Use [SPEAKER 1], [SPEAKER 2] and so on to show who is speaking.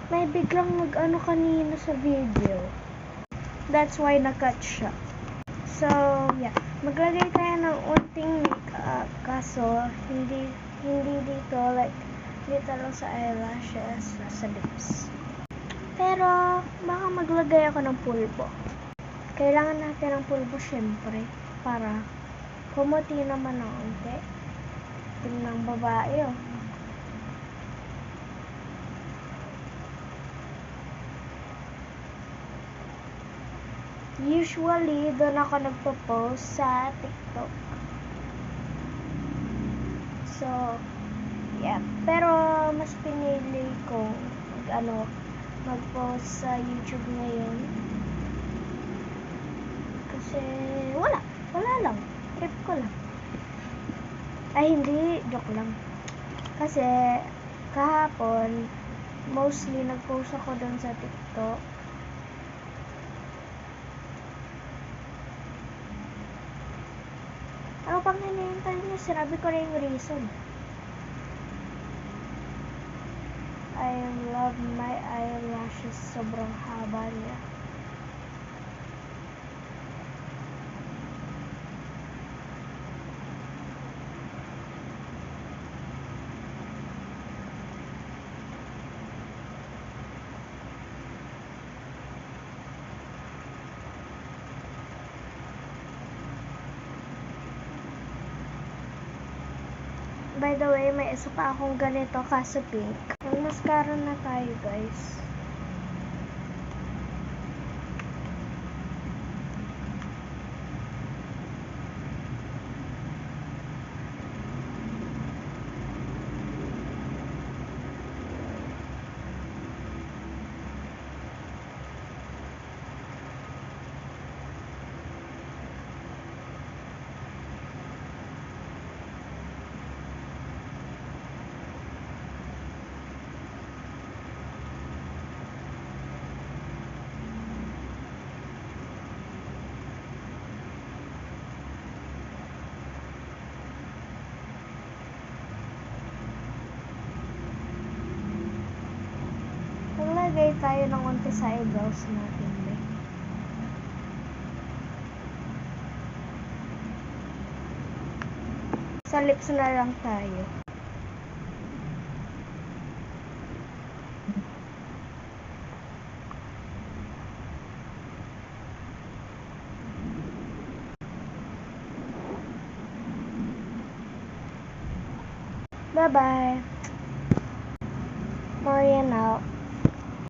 [SPEAKER 1] may biglang mag-ano kanina sa video. That's why na-cut siya. So, yeah. Maglagay tayo ng unting makeup. Kaso, hindi dito. Like, dito lang sa eyelashes, sa lips. Pero, baka maglagay ako ng pulbo. Kailangan natin ng pulbo, syempre. Para, kumuti naman ng unti. Tingnan babae, oh. Usually, doon ako nagpo-post sa TikTok. So, yeah. Pero, mas pinili kong mag-post sa YouTube ngayon. Kasi, wala lang. Trip ko lang. Ay, hindi. Joke lang. Kasi, kahapon, mostly nag-post ako doon sa TikTok. Ano pang hinihintay niyo? Sinabi ko na yung reason. I love my eyelashes. Sobrang haba niya. By the way, may isa pa akong ganito kaso pink. Mag-mascara na tayo, guys. Maglagay tayo ng unti sa eyebrows natin. Sa lips na lang tayo. Bye-bye. Marian out.